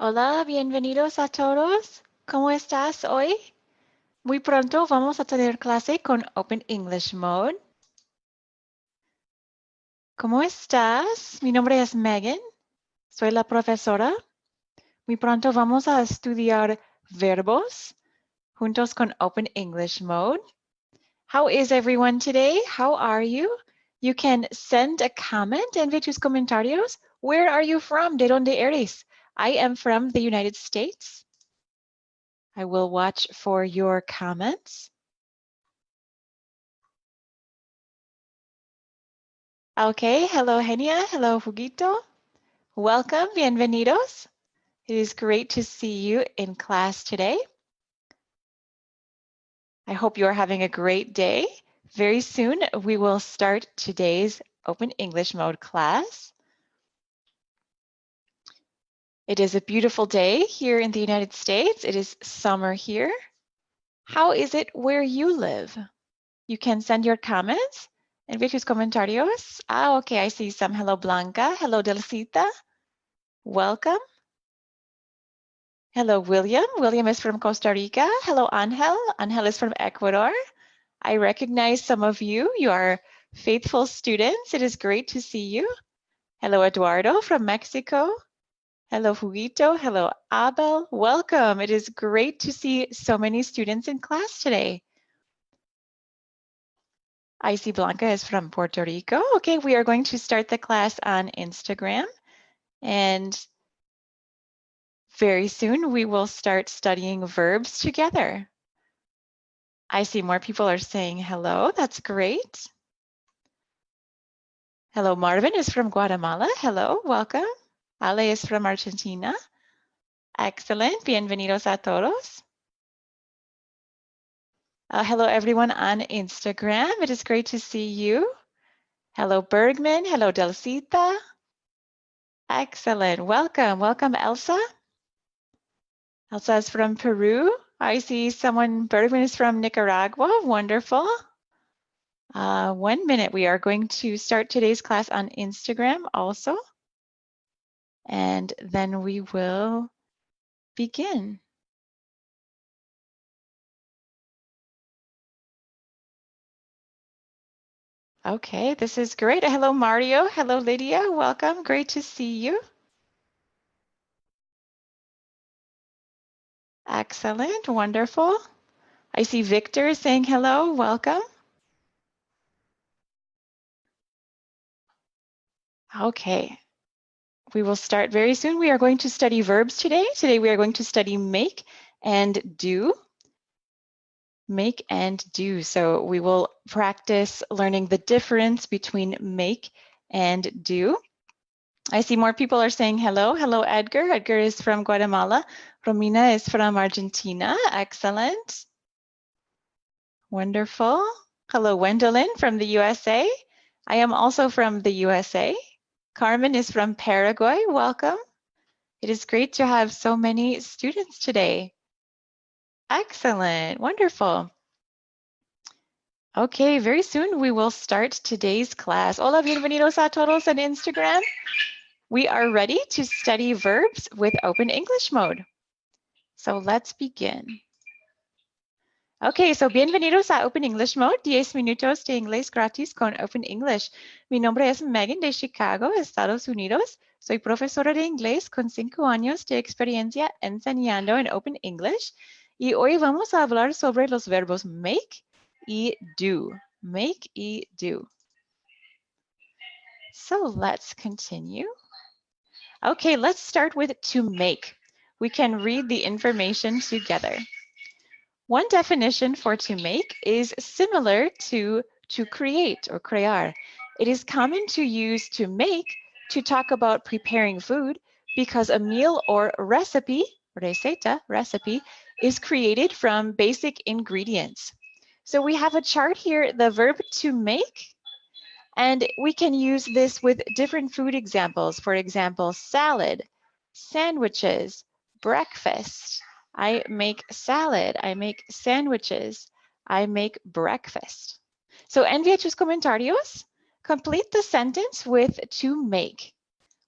Hola, bienvenidos a todos. ¿Cómo estás hoy? Muy pronto vamos a tener clase con Open English Mode. ¿Cómo estás? Mi nombre es Meghann. Soy la profesora. Muy pronto vamos a estudiar verbos juntos con Open English Mode. How is everyone today? How are you? You can send a comment. Envíe tus comentarios. Where are you from? ¿De dónde eres? I am from the United States. I will watch for your comments. Okay, hello Genia, hello Juguito. Welcome, bienvenidos. It is great to see you in class today. I hope you are having a great day. Very soon we will start today's Open English Mode class. It is a beautiful day here in the United States. It is summer here. How is it where you live? You can send your comments. Envíe tus comentarios. Okay, I see some. Hello, Blanca. Hello, Delcita. Welcome. Hello, William. William is from Costa Rica. Hello, Angel. Angel is from Ecuador. I recognize some of you. You are faithful students. It is great to see you. Hello, Eduardo from Mexico. Hello, Juguito. Hello, Abel. Welcome. It is great to see so many students in class today. I see Blanca is from Puerto Rico. Okay, we are going to start the class on Instagram. And very soon we will start studying verbs together. I see more people are saying hello. That's great. Hello, Marvin is from Guatemala. Hello, welcome. Ale is from Argentina. Excellent. Bienvenidos a todos. Hello, everyone on Instagram. It is great to see you. Hello, Bergman. Hello, Delcita. Excellent. Welcome. Welcome, Elsa. Elsa is from Peru. I see someone, Bergman is from Nicaragua. Wonderful. 1 minute. We are going to start today's class on Instagram also. And then we will begin. Okay, this is great. Hello, Mario. Hello, Lydia. Welcome. Great to see you. Excellent. Wonderful. I see Victor saying hello. Welcome. Okay. We will start very soon. We are going to study verbs today. Today we are going to study make and do. Make and do. So we will practice learning the difference between make and do. I see more people are saying hello. Hello, Edgar. Edgar is from Guatemala. Romina is from Argentina. Excellent. Wonderful. Hello, Wendelin from the USA. I am also from the USA. Carmen is from Paraguay. Welcome. It is great to have so many students today. Excellent. Wonderful. Okay, very soon we will start today's class. Hola, bienvenidos a todos on Instagram. We are ready to study verbs with Open English Mode. So let's begin. Okay, so bienvenidos a Open English Mode, 10 minutos de inglés gratis con Open English. Mi nombre es Meghann de Chicago, Estados Unidos. Soy profesora de inglés con 5 años de experiencia enseñando en Open English. Y hoy vamos a hablar sobre los verbos make y do. Make y do. So let's continue. Okay, let's start with to make. We can read the information together. One definition for to make is similar to create or crear. It is common to use to make to talk about preparing food because a meal or recipe, receta, recipe, is created from basic ingredients. So we have a chart here, the verb to make, and we can use this with different food examples. For example, salad, sandwiches, breakfast. I make salad, I make sandwiches, I make breakfast. So envía tus comentarios. Complete the sentence with to make.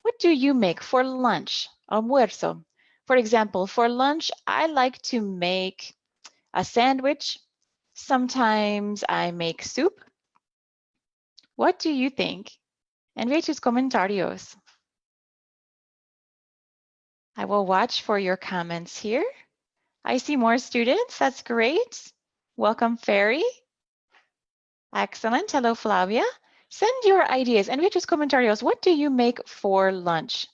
What do you make for lunch? Almuerzo. For example, for lunch, I like to make a sandwich. Sometimes I make soup. What do you think? Envíe tus comentarios. I will watch for your comments here. I see more students. That's great. Welcome, Ferry. Excellent. Hello, Flavia. Send your ideas. Envíe tus comentarios. What do you make for lunch?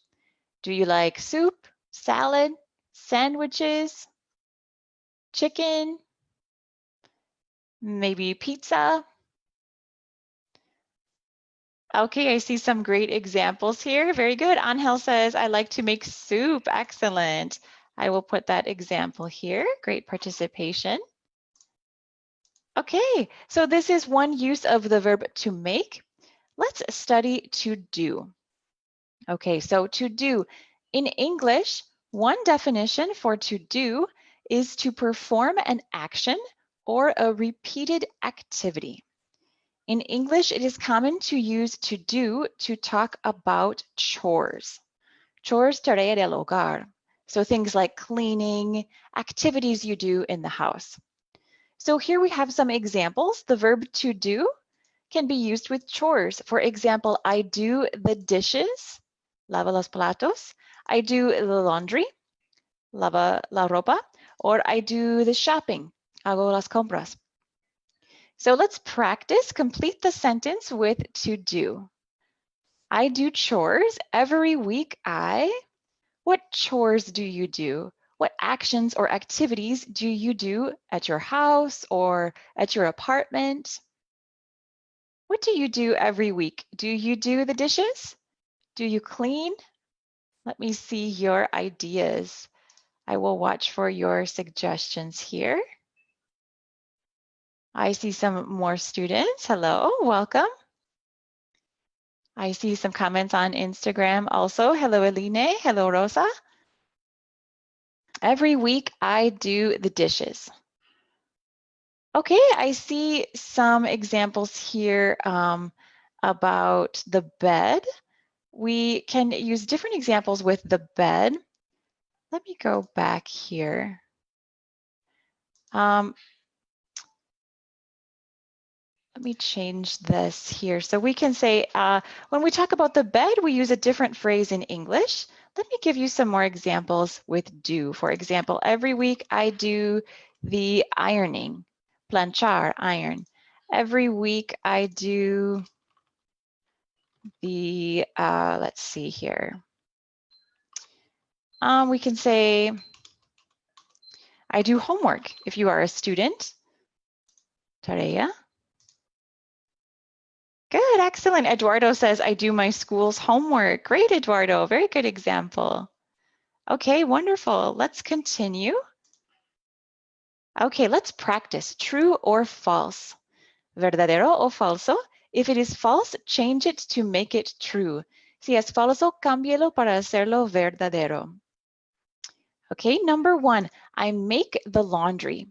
Do you like soup, salad, sandwiches, chicken, maybe pizza? Okay, I see some great examples here. Very good. Angel says, I like to make soup. Excellent. I will put that example here. Great participation. Okay, so this is one use of the verb to make. Let's study to do. Okay, so to do. In English, one definition for to do is to perform an action or a repeated activity. In English, it is common to use to do to talk about chores. Chores, tarea del hogar. So things like cleaning, activities you do in the house. So here we have some examples. The verb to do can be used with chores. For example, I do the dishes, lava los platos. I do the laundry, lava la ropa. Or I do the shopping, hago las compras. So let's practice. Complete the sentence with to do. I do chores every week. What chores do you do? What actions or activities do you do at your house or at your apartment? What do you do every week? Do you do the dishes? Do you clean? Let me see your ideas. I will watch for your suggestions here. I see some more students. Hello, welcome. I see some comments on Instagram also. Hello, Eline. Hello, Rosa. Every week I do the dishes. Okay, I see some examples here about the bed. We can use different examples with the bed. Let me go back here. Let me change this here. So we can say, when we talk about the bed, we use a different phrase in English. Let me give you some more examples with do. For example, every week I do the ironing, planchar, iron. Every week I do the, let's see here. We can say, I do homework if you are a student. Tarea. Good, excellent. Eduardo says, I do my school's homework. Great, Eduardo, very good example. Okay, wonderful. Let's continue. Okay, let's practice true or false. Verdadero o falso. If it is false, change it to make it true. Si es falso, cámbielo para hacerlo verdadero. Okay, number one, I make the laundry.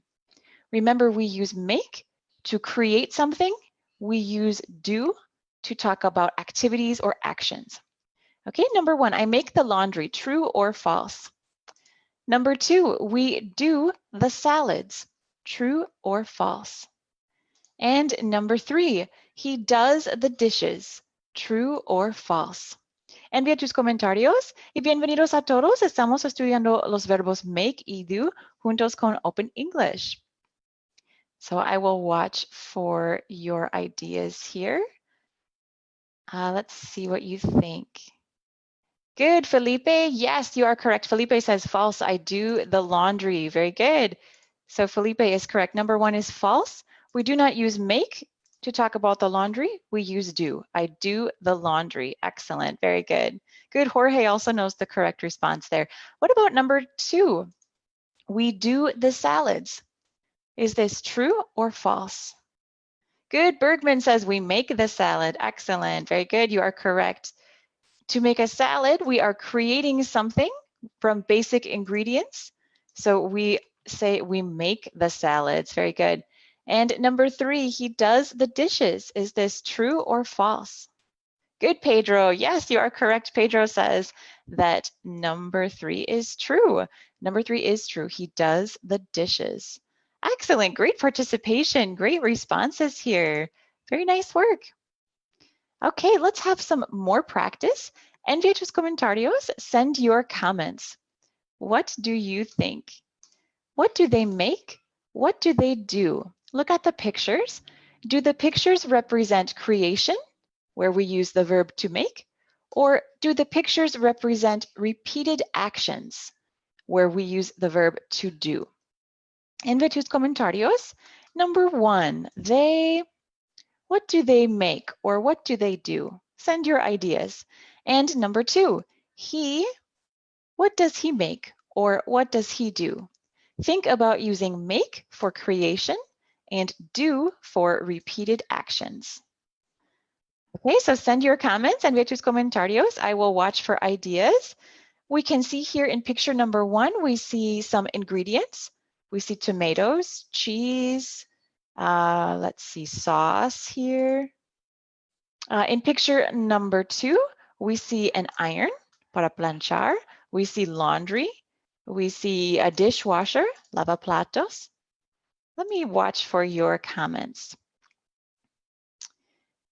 Remember, we use make to create something. We use do to talk about activities or actions. Okay, number one, I make the laundry, true or false? Number two, we do the salads, true or false? And number three, he does the dishes, true or false? Envía tus comentarios y bienvenidos a todos. Estamos estudiando los verbos make y do juntos con Open English. So I will watch for your ideas here. Let's see what you think. Good, Felipe. Yes, you are correct. Felipe says false. I do the laundry. Very good. So Felipe is correct. Number one is false. We do not use make to talk about the laundry. We use do. I do the laundry. Excellent. Very good. Good. Jorge also knows the correct response there. What about number two? We do the salads. Is this true or false? Good. Bergman says we make the salad. Excellent. Very good. You are correct. To make a salad, we are creating something from basic ingredients. So we say we make the salads. Very good. And number three, he does the dishes. Is this true or false? Good, Pedro. Yes, you are correct. Pedro says that number 3 is true. Number 3 is true. He does the dishes. Excellent. Great participation. Great responses here. Very nice work. Okay, let's have some more practice. Envía tus comentarios. Send your comments. What do you think? What do they make? What do they do? Look at the pictures. Do the pictures represent creation, where we use the verb to make? Or do the pictures represent repeated actions, where we use the verb to do? Envía tus comentarios. Number 1, what do they make or what do they do? Send your ideas. And number 2, what does he make or what does he do? Think about using make for creation and do for repeated actions. Okay, so send your comments and tus comentarios. I will watch for ideas. We can see here in picture number 1, we see some ingredients. We see tomatoes, cheese, let's see, sauce here. In picture number 2, we see an iron para planchar. We see laundry. We see a dishwasher, lavaplatos. Let me watch for your comments.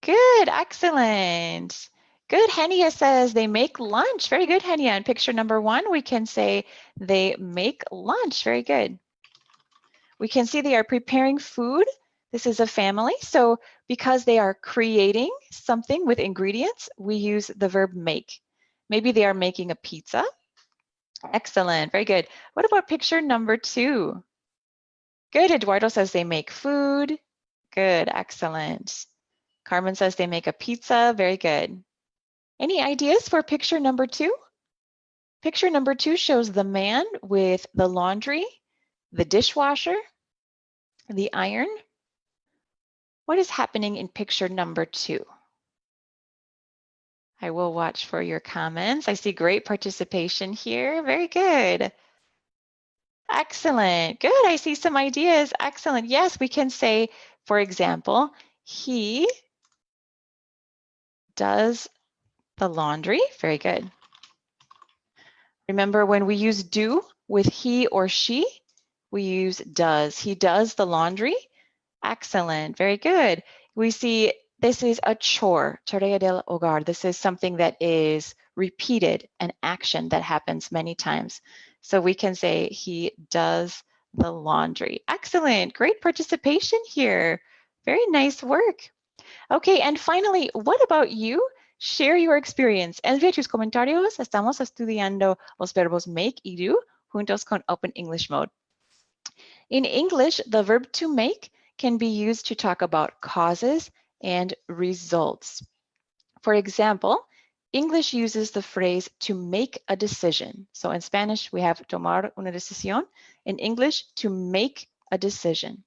Good, excellent. Good, Henia says they make lunch. Very good, Henia. In picture number 1, we can say they make lunch. Very good. We can see they are preparing food. This is a family. So because they are creating something with ingredients, we use the verb make. Maybe they are making a pizza. Excellent, very good. What about picture number 2? Good, Eduardo says they make food. Good, excellent. Carmen says they make a pizza. Very good. Any ideas for picture number 2? Picture number 2 shows the man with the laundry, the dishwasher, the iron. What is happening in picture number 2? I will watch for your comments. I see great participation here. Very good. Excellent. Good. I see some ideas. Excellent. Yes, we can say, for example, he does the laundry. Very good. Remember when we use do with he or she, we use does. He does the laundry. Excellent. Very good. We see this is a chore, tarea del hogar. This is something that is repeated, an action that happens many times. So we can say he does the laundry. Excellent. Great participation here. Very nice work. Okay, and finally, what about you? Share your experience. Envía tus comentarios. Estamos estudiando los verbos make y do juntos con Open English Mode. In English, the verb to make can be used to talk about causes and results. For example, English uses the phrase to make a decision. So in Spanish, we have tomar una decisión. In English, to make a decision.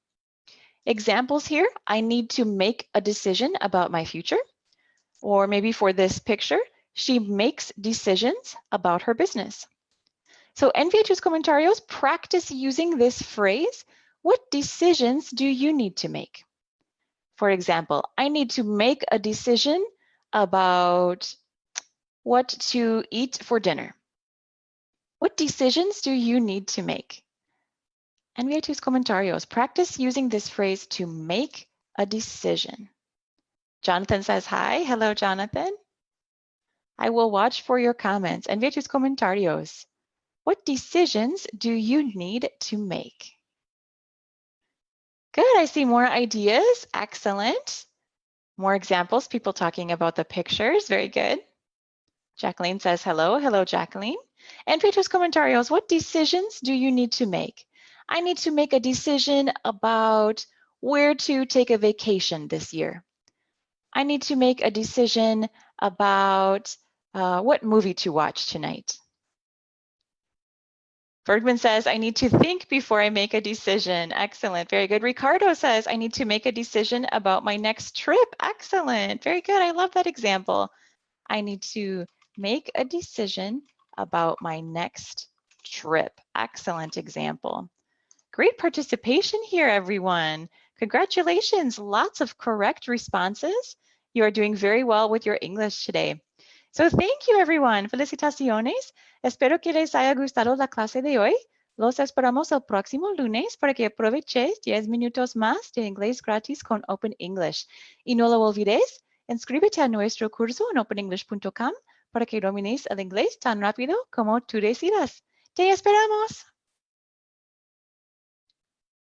Examples here, I need to make a decision about my future. Or maybe for this picture, she makes decisions about her business. So envía tus comentarios, practice using this phrase. What decisions do you need to make? For example, I need to make a decision about what to eat for dinner. What decisions do you need to make? Envía tus comentarios. Practice using this phrase to make a decision. Jonathan says hi. Hello, Jonathan. I will watch for your comments. Envía tus comentarios. What decisions do you need to make? Good, I see more ideas. Excellent. More examples, people talking about the pictures. Very good. Jacqueline says hello. Hello, Jacqueline. Envía tus comentarios. What decisions do you need to make? I need to make a decision about where to take a vacation this year. I need to make a decision about what movie to watch tonight. Bergman says, I need to think before I make a decision. Excellent. Very good. Ricardo says, I need to make a decision about my next trip. Excellent. Very good. I love that example. I need to make a decision about my next trip. Excellent example. Great participation here, everyone. Congratulations. Lots of correct responses. You are doing very well with your English today. So thank you, everyone. Felicitaciones. Espero que les haya gustado la clase de hoy. Los esperamos el próximo lunes para que aproveches 10 minutos más de inglés gratis con Open English. Y no lo olvides, inscríbete a nuestro curso en openenglish.com para que domines el inglés tan rápido como tú decidas. ¡Te esperamos!